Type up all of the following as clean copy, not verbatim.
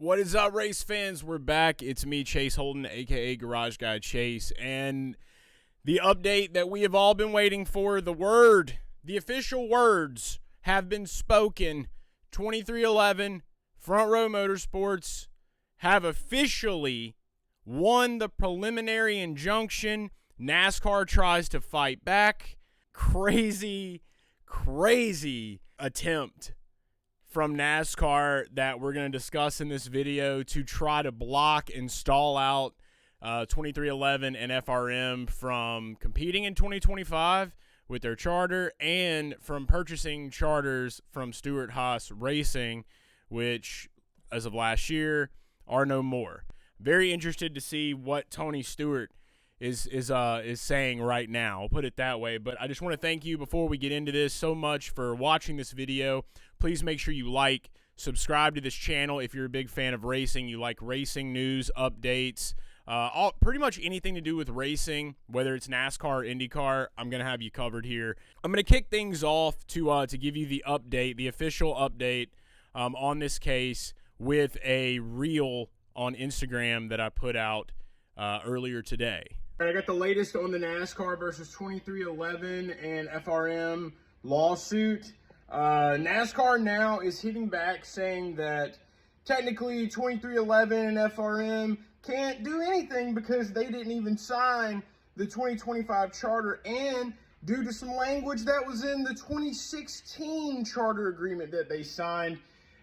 What is up, race fans? We're back. It's me, Chase Holden, a.k.a. Garage Guy Chase, and the update that we have all been waiting for, the official words have been spoken. 2311 Front Row Motorsports have officially won the preliminary injunction. NASCAR tries to fight back. Crazy attempt from NASCAR that we're going to discuss in this video to try to block and stall out 2311 and FRM from competing in 2025 with their charter and from purchasing charters from Stewart-Haas Racing, which, as of last year, are no more. Very interested to see what Tony Stewart is saying right now. I'll put it that way. But I just want to thank you before we get into this so much for watching this video. Please make sure you like, subscribe to this channel if you're a big fan of racing. You like racing news, updates, pretty much anything to do with racing, whether it's NASCAR or IndyCar. I'm going to have you covered here. I'm going to kick things off to give you the update, the official update on this case with a reel on Instagram that I put out earlier today. I got the latest on the NASCAR versus 2311 and FRM lawsuit. NASCAR now is hitting back saying that technically 2311 and FRM can't do anything because they didn't even sign the 2025 charter, and due to some language that was in the 2016 charter agreement that they signed.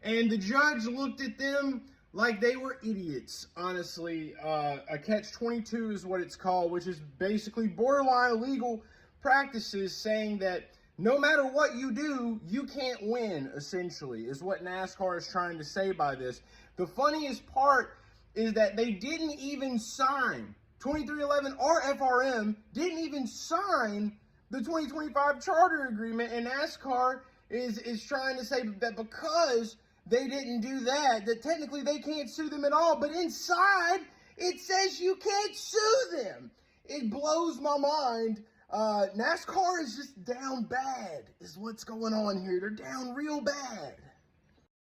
And the judge looked at them like they were idiots, honestly. A catch-22 is what it's called, which is basically borderline illegal practices, saying that no matter what you do, you can't win, essentially, is what NASCAR is trying to say by this. The funniest part is that they didn't even sign, 2311 or FRM didn't even sign the 2025 charter agreement, and NASCAR is trying to say that because they didn't do that, that technically they can't sue them at all, but inside it says you can't sue them. It blows my mind. NASCAR is just down bad is what's going on here. They're down real bad.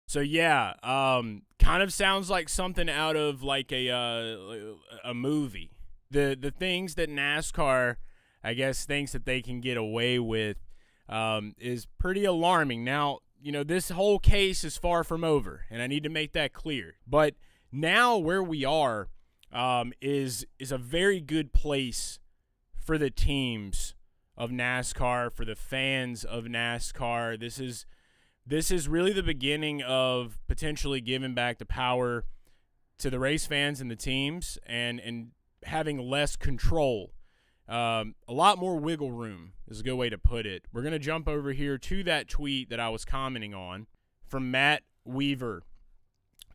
So yeah, kind of sounds like something out of like a movie. The things that NASCAR, I guess, thinks that they can get away with is pretty alarming. Now, you know, this whole case is far from over, and I need to make that clear. But now where we are is a very good place for the teams of NASCAR, for the fans of NASCAR. This is really the beginning of potentially giving back the power to the race fans and the teams, and having less control. A lot more wiggle room is a good way to put it. We're going to jump over here to that tweet that I was commenting on from Matt Weaver.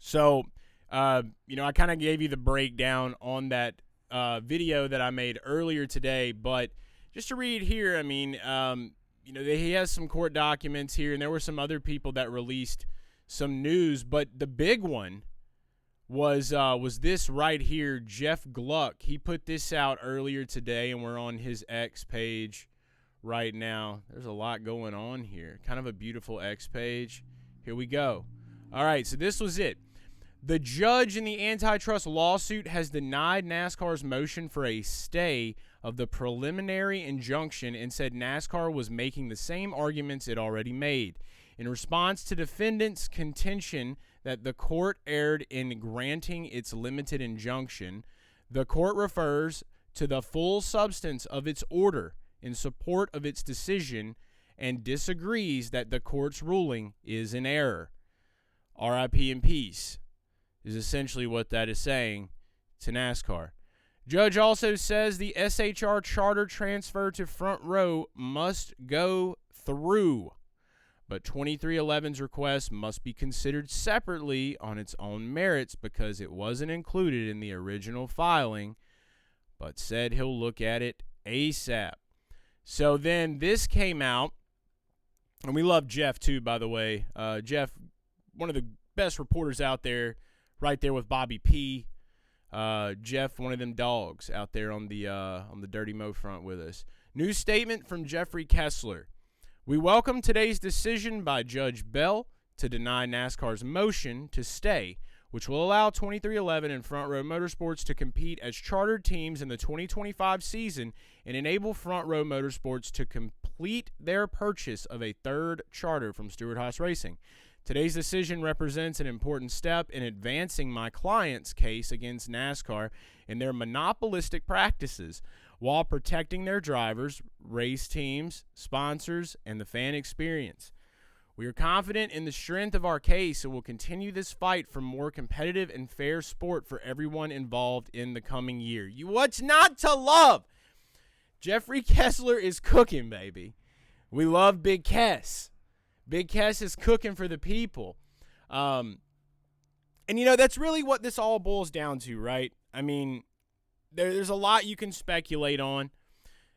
So, you know, I kind of gave you the breakdown on that video that I made earlier today, but just to read here, I mean, you know, he has some court documents here, and there were some other people that released some news, but the big one was this right here. Jeff Gluck, he put this out earlier today, and we're on his X page right now. There's a lot going on here. Kind of a beautiful X page. Here we go. All right, so this was it. The judge in the antitrust lawsuit has denied NASCAR's motion for a stay of the preliminary injunction and said NASCAR was making the same arguments it already made. In response to defendants' contention that the court erred in granting its limited injunction, the court refers to the full substance of its order in support of its decision and disagrees that the court's ruling is in error. RIP in peace is essentially what that is saying to NASCAR. Judge also says the SHR charter transfer to Front Row must go through, but 2311's request must be considered separately on its own merits because it wasn't included in the original filing, but said he'll look at it ASAP. So then this came out, and we love Jeff too, by the way. Jeff, one of the best reporters out there, right there with Bobby P. Jeff, one of them dogs out there on the Dirty Mo front with us. New statement from Jeffrey Kessler. We welcome today's decision by Judge Bell to deny NASCAR's motion to stay, which will allow 2311 and Front Row Motorsports to compete as chartered teams in the 2025 season and enable Front Row Motorsports to complete their purchase of a third charter from Stewart-Haas Racing. Today's decision represents an important step in advancing my client's case against NASCAR in their monopolistic practices while protecting their drivers, race teams, sponsors, and the fan experience. We are confident in the strength of our case and will continue this fight for more competitive and fair sport for everyone involved in the coming year. What's not to love? Jeffrey Kessler is cooking, baby. We love Big Kess. Big Kess is cooking for the people. And, that's really what this all boils down to, right? I mean, there's a lot you can speculate on.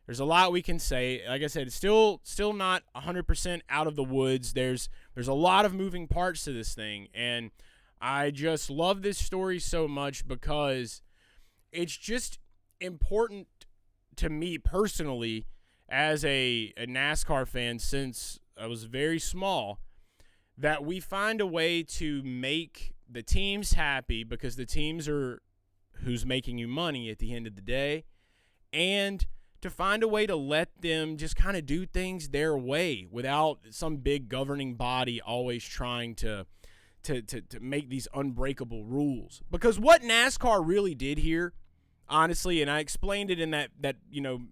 There's a lot we can say. Like I said, it's still not 100% out of the woods. There's a lot of moving parts to this thing, and I just love this story so much because it's just important to me personally as a NASCAR fan since I was very small that we find a way to make the teams happy because the teams are who's making you money at the end of the day, and to find a way to let them just kind of do things their way without some big governing body always trying to make these unbreakable rules. Because what NASCAR really did here, honestly, and I explained it in that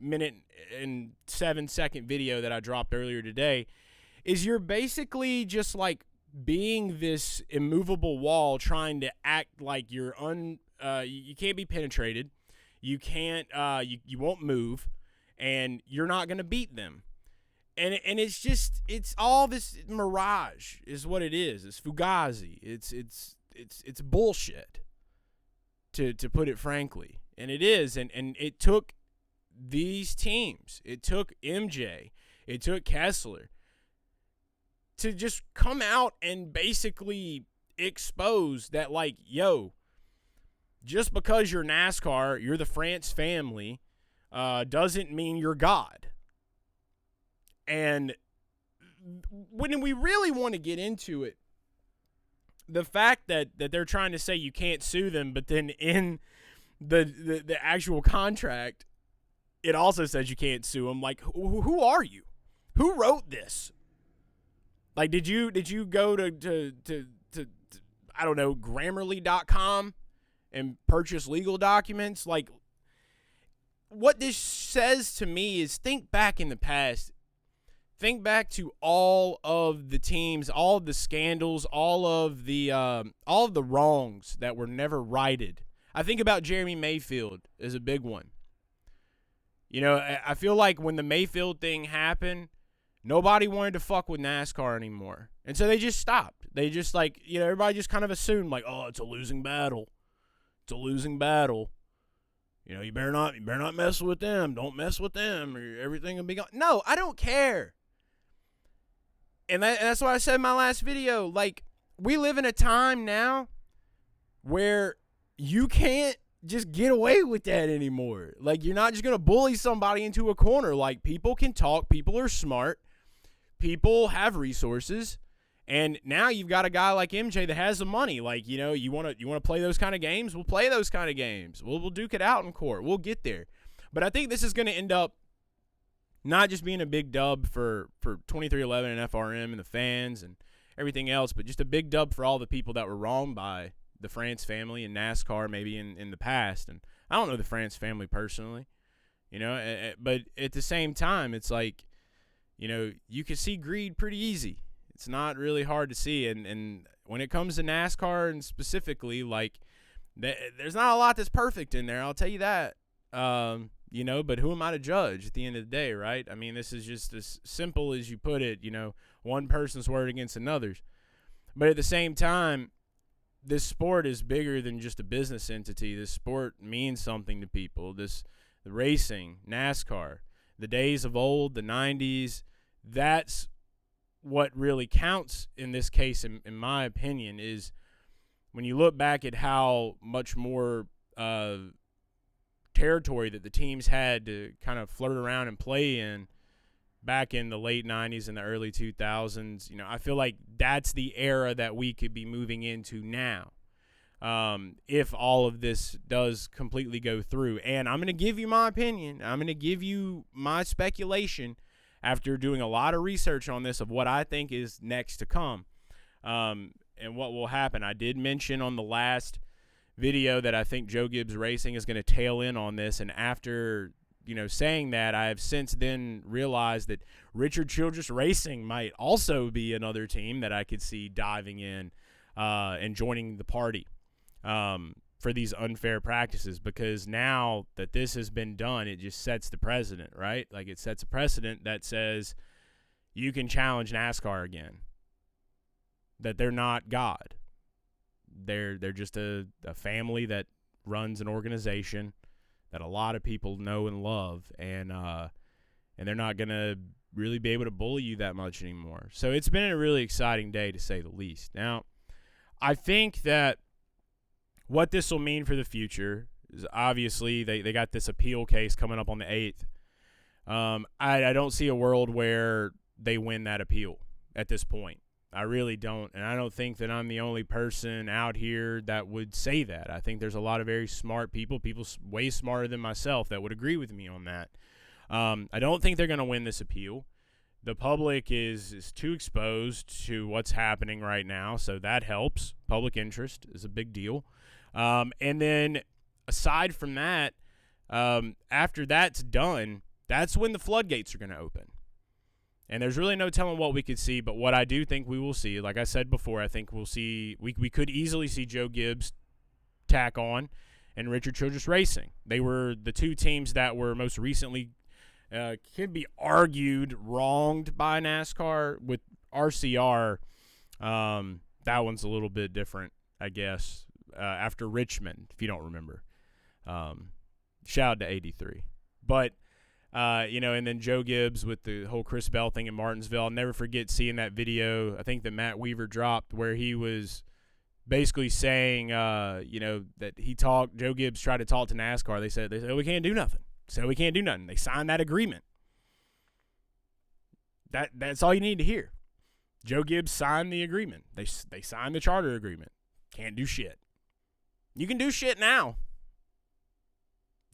minute and 7-second video that I dropped earlier today, is you're basically just like being this immovable wall trying to act like you're you can't be penetrated. You can't, you won't move, and you're not going to beat them. And it's all this mirage is what it is. It's fugazi. It's bullshit, to put it frankly. And it is, and it took these teams. It took MJ. It took Kessler to just come out and basically expose that, like, yo, just because you're NASCAR, you're the France family, doesn't mean you're God. And when we really want to get into it, the fact that they're trying to say you can't sue them, but then in the actual contract, it also says you can't sue them. Like, who are you? Who wrote this? Like, did you go to I don't know, Grammarly.com and purchase legal documents? Like, what this says to me is think back in the past. Think back to all of the teams, all of the scandals, all of the wrongs that were never righted. I think about Jeremy Mayfield as a big one. I feel like when the Mayfield thing happened, nobody wanted to fuck with NASCAR anymore. And so they just stopped. They just everybody just kind of assumed like, oh, it's a losing battle. It's a losing battle. You better not mess with them. Don't mess with them or everything will be gone. No, I don't care. And that's what I said in my last video. Like, we live in a time now where you can't just get away with that anymore. Like, you're not just going to bully somebody into a corner. Like, people can talk. People are smart. People have resources. And now you've got a guy like MJ that has the money. Like, you want to play those kind of games? We'll play those kind of games. We'll duke it out in court. We'll get there. But I think this is going to end up not just being a big dub for 2311 and FRM and the fans and everything else, but just a big dub for all the people that were wronged by the France family and NASCAR maybe in the past. And I don't know the France family personally, but at the same time, it's like, you can see greed pretty easy. It's not really hard to see. And when it comes to NASCAR and specifically, like, there's not a lot that's perfect in there. I'll tell you that. But who am I to judge at the end of the day, right? I mean, this is just as simple as you put it, one person's word against another's. But at the same time, this sport is bigger than just a business entity. This sport means something to people. The racing, NASCAR, the days of old, the 90s, that's what really counts in this case, in my opinion, is when you look back at how much more territory that the teams had to kind of flirt around and play in back in the late 90s and the early 2000s. I feel like that's the era that we could be moving into now. if all of this does completely go through. And I'm going to give you my opinion. I'm going to give you my speculation after doing a lot of research on this of what I think is next to come, and what will happen. I did mention on the last video that I think Joe Gibbs Racing is going to tail in on this, and after saying that, I have since then realized that Richard Childress Racing might also be another team that I could see diving in and joining the party for these unfair practices, because now that this has been done, it just sets the precedent, right? Like, it sets a precedent that says you can challenge NASCAR again, that they're not God. They're just a family that runs an organization that a lot of people know and love, and they're not going to really be able to bully you that much anymore. So it's been a really exciting day, to say the least. Now, I think that what this will mean for the future is, obviously, they got this appeal case coming up on the 8th. I don't see a world where they win that appeal at this point. I really don't, and I don't think that I'm the only person out here that would say that. I think there's a lot of very smart people way smarter than myself, that would agree with me on that. I don't think they're going to win this appeal. The public is too exposed to what's happening right now, so that helps. Public interest is a big deal. And then aside from that, after that's done, that's when the floodgates are going to open. And there's really no telling what we could see, but what I do think we will see, like I said before, I think we'll see, we could easily see Joe Gibbs tack on and Richard Childress Racing. They were the two teams that were most recently, can be argued, wronged by NASCAR. With RCR, that one's a little bit different, I guess, after Richmond, if you don't remember. Shout out to 83. But and then Joe Gibbs with the whole Chris Bell thing in Martinsville. I'll never forget seeing that video, I think that Matt Weaver dropped, where he was basically saying, that Joe Gibbs tried to talk to NASCAR. They said, we can't do nothing. We can't do nothing. They signed that agreement. That's all you need to hear. Joe Gibbs signed the agreement. They signed the charter agreement. Can't do shit. You can do shit now.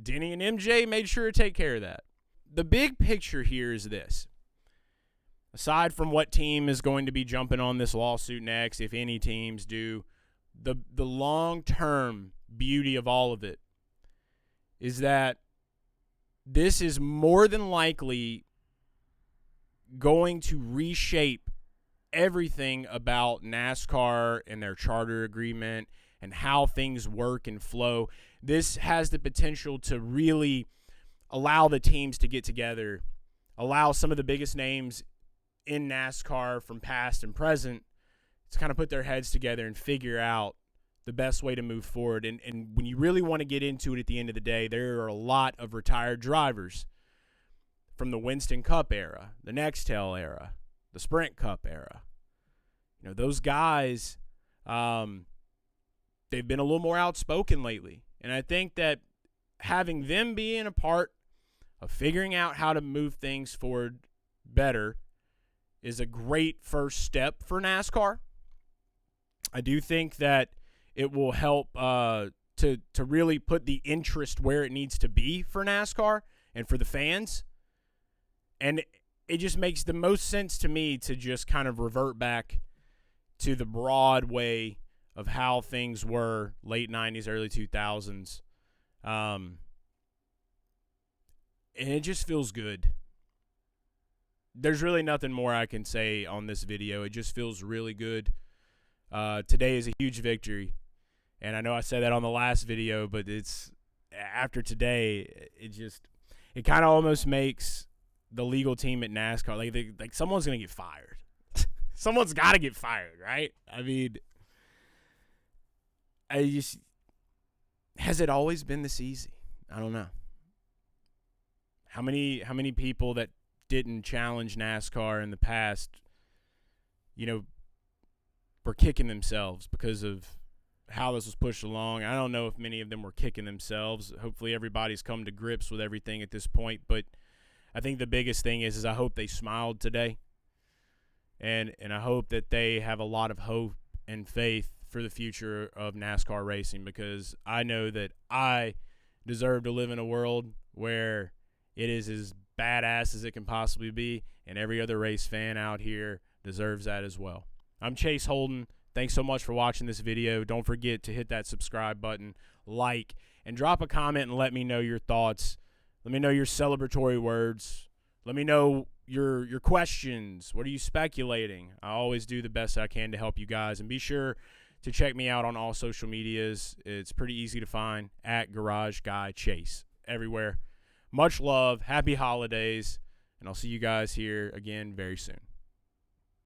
Denny and MJ made sure to take care of that. The big picture here is this. Aside from what team is going to be jumping on this lawsuit next, if any teams do, the long-term beauty of all of it is that this is more than likely going to reshape everything about NASCAR and their charter agreement and how things work and flow. This has the potential to really allow the teams to get together, allow some of the biggest names in NASCAR from past and present to kind of put their heads together and figure out the best way to move forward. And when you really want to get into it at the end of the day, there are a lot of retired drivers from the Winston Cup era, the Nextel era, the Sprint Cup era. Those guys, they've been a little more outspoken lately. And I think that having them being a part of figuring out how to move things forward better is a great first step for NASCAR. I do think that it will help to really put the interest where it needs to be for NASCAR and for the fans. And it just makes the most sense to me to just kind of revert back to the broad way of how things were late 90s, early 2000s. And it just feels good. There's really nothing more I can say on this video. It just feels really good. Today is a huge victory. And I know I said that on the last video, but it's after today, it kind of almost makes the legal team at NASCAR, like someone's going to get fired. Someone's got to get fired, right? I mean, has it always been this easy? I don't know. How many people that didn't challenge NASCAR in the past, were kicking themselves because of how this was pushed along? I don't know if many of them were kicking themselves. Hopefully everybody's come to grips with everything at this point, but I think the biggest thing is I hope they smiled today. And I hope that they have a lot of hope and faith for the future of NASCAR racing, because I know that I deserve to live in a world where it is as badass as it can possibly be, and every other race fan out here deserves that as well. I'm Chase Holden. Thanks so much for watching this video. Don't forget to hit that subscribe button, like, and drop a comment and let me know your thoughts. Let me know your celebratory words. Let me know your questions. What are you speculating? I always do the best I can to help you guys. And be sure to check me out on all social medias. It's pretty easy to find, at Garage Guy Chase, everywhere. Much love. Happy holidays. And I'll see you guys here again very soon.